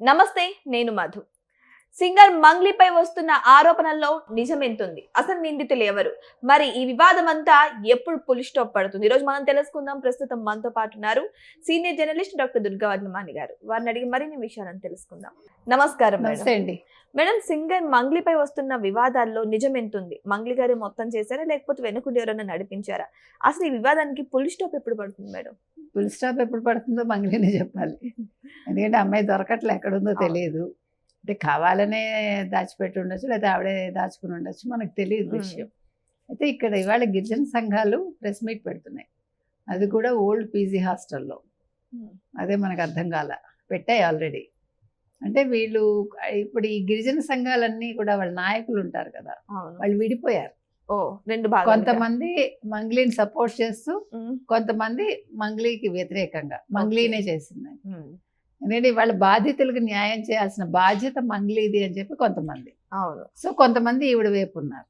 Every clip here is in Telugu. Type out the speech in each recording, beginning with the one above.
నమస్తే, నేను మధు. సింగర్ మంగ్లీపై వస్తున్న ఆరోపణల్లో నిజమెంతుంది? అసలు నిందితులు ఎవరు? మరి ఈ వివాదం అంతా ఎప్పుడు పులి స్టాప్ పడుతుంది? ఈ రోజు మనం తెలుసుకుందాం. ప్రస్తుతం మనతో పాటు ఉన్నారు సీనియర్ జర్నలిస్ట్ డాక్టర్ దుర్గావజ్ఞమాని గారు. వారిని అడిగి మరిన్ని విషయాలను తెలుసుకుందాం. నమస్కారం అండి మేడం. సింగర్ మంగ్లీపై వస్తున్న వివాదాల్లో నిజమెంతుంది? మంగ్లీ గారు మొత్తం చేశారా, లేకపోతే వెనుకుండి ఎవరైనా నడిపించారా? అసలు ఈ వివాదానికి పులి స్టాప్ ఎప్పుడు పడుతుంది మేడం? ఫుల్ స్టాప్ ఎప్పుడు పడుతుందో మంగ్లీనే చెప్పాలి. ఎందుకంటే అమ్మాయి దొరకట్లే, ఎక్కడుందో తెలియదు. అంటే కావాలనే దాచిపెట్టి ఉండొచ్చు, లేదా ఆవిడే దాచుకుని ఉండొచ్చు, మనకు తెలియదు విషయం. అయితే ఇక్కడ ఇవాళ గిరిజన సంఘాలు ప్రెస్ మీట్ పెడుతున్నాయి. అది కూడా ఓల్డ్ పీజీ హాస్టల్లో. అదే మనకు అర్థం కాల, పెట్టాయి ఆల్రెడీ. అంటే వీళ్ళు ఇప్పుడు ఈ గిరిజన సంఘాలన్నీ కూడా వాళ్ళ నాయకులు ఉంటారు కదా, వాళ్ళు విడిపోయారు. రెండు భాగాలు. కొంతమంది మంగ్లీని సపోర్ట్ చేస్తూ, కొంతమంది మంగ్లీకి వ్యతిరేకంగా మంగ్లీనే చేసింది. ఎందుకంటే వాళ్ళ బాధితులకు న్యాయం చేయాల్సిన బాధ్యత మంగ్లీది అని చెప్పి కొంతమంది. అవును. సో కొంతమంది ఈవిడ వైపు ఉన్నారు.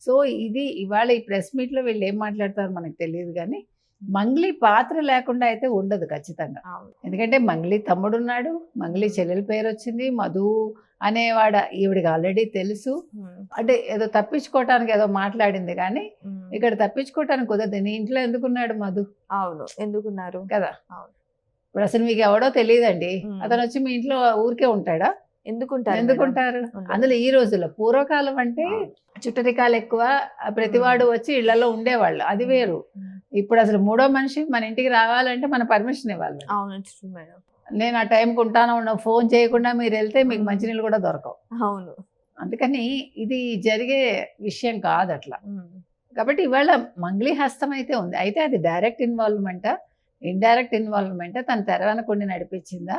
సో ఇది ఇవాళ ఈ ప్రెస్ మీట్ లో వీళ్ళు ఏం మాట్లాడతారో మనకు తెలియదు, కానీ మంగ్లీ పాత్ర లేకుండా అయితే ఉండదు ఖచ్చితంగా. ఎందుకంటే మంగ్లీ తమ్ముడున్నాడు, మంగ్లీ చెల్లెల పేరు వచ్చింది, మధు అనేవాడ ఈవిడికి ఆల్రెడీ తెలుసు. అంటే ఏదో తప్పించుకోవటానికి ఏదో మాట్లాడింది, కానీ ఇక్కడ తప్పించుకోవటానికి కుదరదు. నీ ఇంట్లో ఎందుకున్నాడు మధు? అవును, ఎందుకున్నారు కదా. ఇప్పుడు అసలు మీకు ఎవడో తెలియదండి, అతను వచ్చి మీ ఇంట్లో ఊరికే ఉంటాడా? ఎందుకుంటారు? అందులో ఈ రోజుల్లో, పూర్వకాలం అంటే చుట్టరికాలు ఎక్కువ, ప్రతివాడు వచ్చి ఇళ్లలో ఉండేవాళ్ళు, అది వేరు. ఇప్పుడు అసలు మూడో మనిషి మన ఇంటికి రావాలంటే మన పర్మిషన్ ఇవ్వాలి. నేను ఆ టైంకి ఉంటాను, ఫోన్ చేయకుండా మీరు వెళ్తే మీకు మంచినీళ్ళు కూడా దొరకవు. అవును. అందుకని ఇది జరిగే విషయం కాదు అట్లా. కాబట్టి ఇవాళ మంగ్లీ హస్తం అయితే ఉంది. అయితే అది డైరెక్ట్ ఇన్వాల్వ్మెంటా, ఇండైరెక్ట్ ఇన్వాల్వ్మెంటా, తను తెరవనకుండా నడిపించిందా?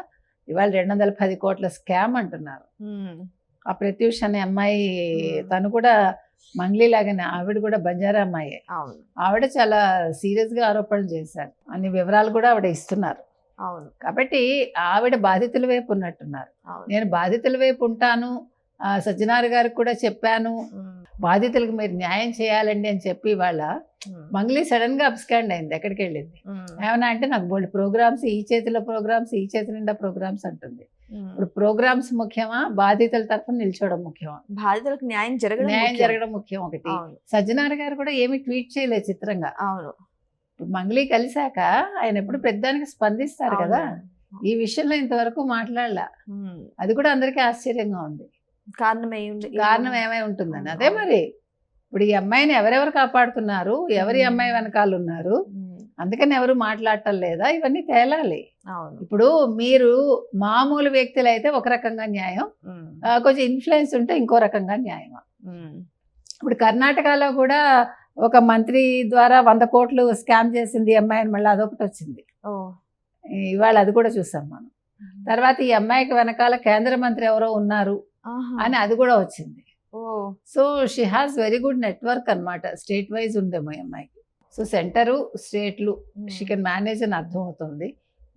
ఇవాళ 210 కోట్ల స్కామ్ అంటున్నారు. ఆ ప్రత్యూష్ అనే అమ్మాయి, తను కూడా మంగ్లీ లాగానే, ఆవిడ కూడా బంజారా అమ్మాయే. ఆవిడ చాలా సీరియస్ గా ఆరోపణలు చేశారు, అన్ని వివరాలు కూడా ఆవిడ ఇస్తున్నారు. అవును. కాబట్టి ఆవిడ బాధితుల వైపు ఉన్నట్టున్నారు. నేను బాధితుల వైపు ఉంటాను, సజ్జనార్ గారికి కూడా చెప్పాను, బాధితులకు మీరు న్యాయం చేయాలండి అని చెప్పి వాళ్ళ మంగ్లీ సడన్ గా అబ్స్కాండ్ అయింది. ఎక్కడికి వెళ్ళింది ఏమన్నా అంటే, నాకు బోల్డ్ ప్రోగ్రామ్స్, ఈ చేతిలో ప్రోగ్రామ్స్, ఈ చేతి నిండా ప్రోగ్రామ్స్ అంటుంది. ఇప్పుడు ప్రోగ్రామ్స్ ముఖ్యమా, బాధితుల తరఫున నిల్చోవడం ముఖ్యమా? బాధితులకు న్యాయం జరగడం ముఖ్యం ఒకటి. సజ్జనార్ గారు కూడా ఏమి ట్వీట్ చేయలేదు చిత్రంగా. అవును. మంగ్లీ కలిశాక ఆయన ఎప్పుడు పెద్దానికి స్పందిస్తారు కదా, ఈ విషయంలో ఇంతవరకు మాట్లాడలా. అది కూడా అందరికీ ఆశ్చర్యంగా ఉంది. కారణం ఏమై ఉంటుందని. అదే మరి ఇప్పుడు ఈ అమ్మాయిని ఎవరెవరు కాపాడుతున్నారు, ఎవరి అమ్మాయి వెనకాల ఉన్నారు, అందుకని ఎవరు మాట్లాడటం లేదా, ఇవన్నీ తేలాలి. ఇప్పుడు మీరు మామూలు వ్యక్తులు అయితే ఒక రకంగా న్యాయం, కొంచెం ఇన్ఫ్లుయెన్స్ ఉంటే ఇంకో రకంగా న్యాయం. ఇప్పుడు కర్ణాటకలో కూడా ఒక మంత్రి ద్వారా 100 కోట్లు స్కామ్ చేసింది ఈ అమ్మాయిని, మళ్ళీ అదొకటి వచ్చింది. ఇవాళ అది కూడా చూసాం మనం. తర్వాత ఈ అమ్మాయికి వెనకాల కేంద్ర మంత్రి ఎవరో ఉన్నారు అని అది కూడా వచ్చింది. So she has very good network అన్నమాట. స్టేట్ వైజ్ ఉందేమో ఈ అమ్మాయికి. సో సెంటరు, స్టేట్లు షీ కెన్ మేనేజ్ అని అర్థం అవుతుంది.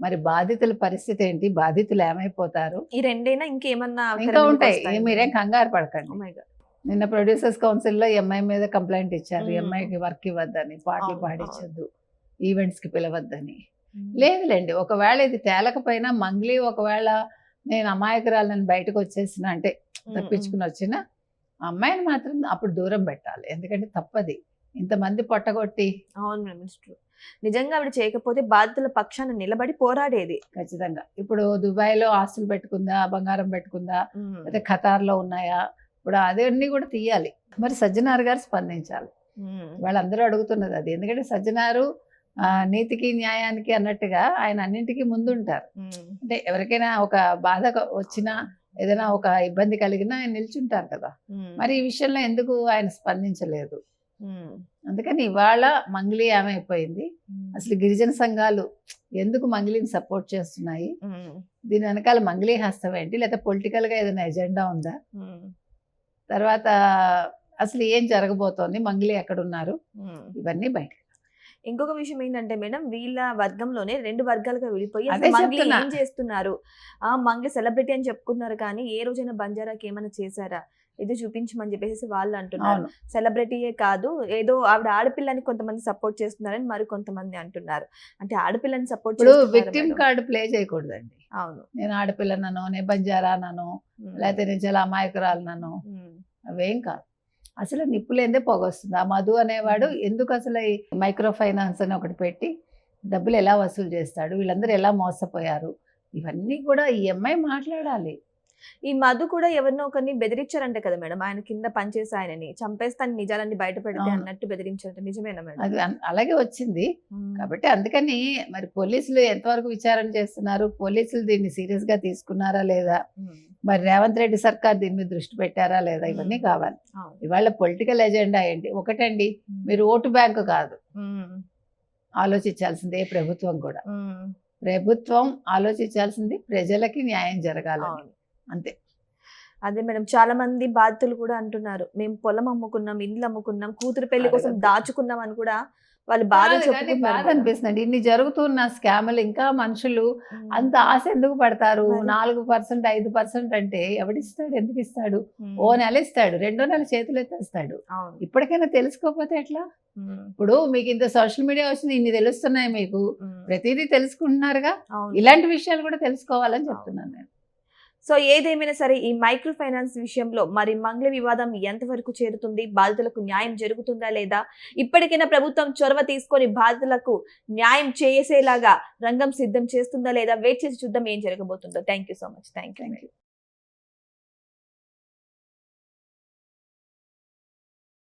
మరి బాధితుల పరిస్థితి ఏంటి, బాధితులు ఏమైపోతారు? ఈ రెండైనా ఇంకేమన్నా ఇంకా ఉంటాయి, మీరేం కంగారు పడకండి. నిన్న ప్రొడ్యూసర్స్ కౌన్సిల్లో ఈ అమ్మాయి మీద కంప్లైంట్ ఇచ్చారు, ఈ అమ్మాయికి వర్క్ ఇవ్వద్దని, పాటలు పాడించద్దు, ఈవెంట్స్ కి పిలవద్దని. లేదులేండి, ఒకవేళ ఇది తేలకపోయినా మంగ్లీ ఒకవేళ నేను అమాయకురాలని బయటకు వచ్చేసిన అంటే తప్పించుకుని వచ్చిన అమ్మాయిని మాత్రం అప్పుడు దూరం పెట్టాలి. ఎందుకంటే తప్పది, ఇంతమంది పొట్టగొట్టి. అవును మినిస్టర్, నిజంగా ఆవిడ చేయకపోతే బాధితుల పక్షాన నిలబడి పోరాడేది ఖచ్చితంగా. ఇప్పుడు దుబాయ్లో ఆస్తులు పెట్టుకుందా, బంగారం పెట్టుకుందా, అయితే ఖతార్లో ఉన్నాయా, ఇప్పుడు అదన్నీ కూడా తీయాలి. మరి సజ్జనార్ గారు స్పందించాలి. వాళ్ళందరూ అడుగుతున్నది అది. ఎందుకంటే సజ్జనారు నీతికి న్యాయానికి అన్నట్టుగా ఆయన అన్నింటికి ముందుంటారు. అంటే ఎవరికైనా ఒక బాధ వచ్చినా, ఏదైనా ఒక ఇబ్బంది కలిగినా ఆయన నిల్చుంటారు కదా. మరి ఈ విషయంలో ఎందుకు ఆయన స్పందించలేదు? అందుకని ఇవాళ మంగ్లీ ఏమైపోయింది, అసలు గిరిజన సంఘాలు ఎందుకు మంగ్లీని సపోర్ట్ చేస్తున్నాయి, దీని వెనకాల మంగ్లీ హస్తం ఏంటి, లేదా పొలిటికల్ గా ఏదైనా ఎజెండా ఉందా, తర్వాత అసలు ఏం జరగబోతోంది, మంగ్లీ ఎక్కడున్నారు, ఇవన్నీ బయట. ఇంకొక విషయం ఏంటంటే మేడం, వీళ్ళ వర్గంలోనే 2 వర్గాలుగా విడిపోయి అదే అసలు మంగ్లీ చెప్తున్నా. ఏం చేస్తున్నారు, మంగ్లీ సెలబ్రిటీ అని చెప్పుకున్నారు కానీ ఏ రోజైనా బంజారాకి ఏమైనా చేశారా, ఇది చూపించమని చెప్పేసి వాళ్ళు అంటున్నారు. అవును. సెలబ్రిటీయే కాదు, ఏదో ఆవిడ ఆడపిల్లని కొంతమంది సపోర్ట్ చేస్తున్నారని మరి కొంతమంది అంటున్నారు. అంటే ఆడపిల్లని సపోర్ట్ ఇప్పుడు విక్టిమ్ కార్డు ప్లే చేయకూడదండి. అవును. నేను ఆడపిల్లనను, నేను బంజారానను, లేకపోతే నేను చాలా అమాయకురాలనను, అవేం కాదు. అసలు నిప్పులేందే పొగొస్తుంది. ఆ మధు అనేవాడు ఎందుకు అసలు ఈ మైక్రో ఫైనాన్స్ అని ఒకటి పెట్టి డబ్బులు ఎలా వసూలు చేస్తాడు, వీళ్ళందరూ ఎలా మోసపోయారు, ఇవన్నీ కూడా ఈ అమ్మాయి మాట్లాడాలి. ఈ మధు కూడా ఎవరినో ఒకరిని బెదిరించారంట కదా మేడం, ఆయన కింద పనిచేసి ఆయనని చంపేస్తాను నిజాలన్నీ బయట పెడితే అవును. అన్నట్టు బెదిరించారంట, నిజమేనా మేడం? అది అలాగే వచ్చింది. కాబట్టి అందుకని మరి పోలీసులు ఎంతవరకు విచారణ చేస్తున్నారు, పోలీసులు దీన్ని సీరియస్ గా తీసుకున్నారా లేదా, మరి రేవంత్ రెడ్డి సర్కార్ దీని మీద దృష్టి పెట్టారా లేదా, ఇవన్నీ కావాలి. ఇవాళ పొలిటికల్ ఎజెండా ఏంటి? ఒకటండి, మీరు ఓటు బ్యాంకు కాదు ఆలోచించాల్సింది ఏ ప్రభుత్వం కూడా. ప్రభుత్వం ఆలోచించాల్సింది ప్రజలకి న్యాయం జరగాలి, అంతే. అదే మేడం, చాలా మంది బాధితులు కూడా అంటున్నారు, మేము పొలం అమ్ముకున్నాం, ఇండ్లు అమ్ముకున్నాం, కూతురు పెళ్లి కోసం దాచుకున్నాం అని కూడా వాళ్ళు బాధ బాధ అనిపిస్తుంది. ఇన్ని జరుగుతున్న స్కాములు ఇంకా మనుషులు అంత ఆశ ఎందుకు పడతారు? 4%, 5% అంటే ఎవడిస్తాడు, ఎందుకు ఇస్తాడు? ఓ నెల ఇస్తాడు, 2వ నెల చేతులు ఎత్తేస్తాడు. ఇప్పటికైనా తెలుసుకోకపోతే ఎట్లా? ఇప్పుడు మీకు ఇంత సోషల్ మీడియా వచ్చింది, ఇన్ని తెలుస్తున్నాయి, మీకు ప్రతిదీ తెలుసుకుంటున్నారుగా, ఇలాంటి విషయాలు కూడా తెలుసుకోవాలని చెప్తున్నాను నేను. సో ఏదేమైనా సరే ఈ మైక్రో ఫైనాన్స్ విషయంలో మరి మంగ్లీ వివాదం ఎంతవరకు చేరుతుంది, బాధితులకు న్యాయం జరుగుతుందా లేదా, ఇప్పటికైనా ప్రభుత్వం చొరవ తీసుకొని బాధితులకు న్యాయం చేసేలాగా రంగం సిద్ధం చేస్తుందా లేదా, వెయిట్ చేసి చూద్దాం ఏం జరగబోతుందో. Thank you so much. Thank you.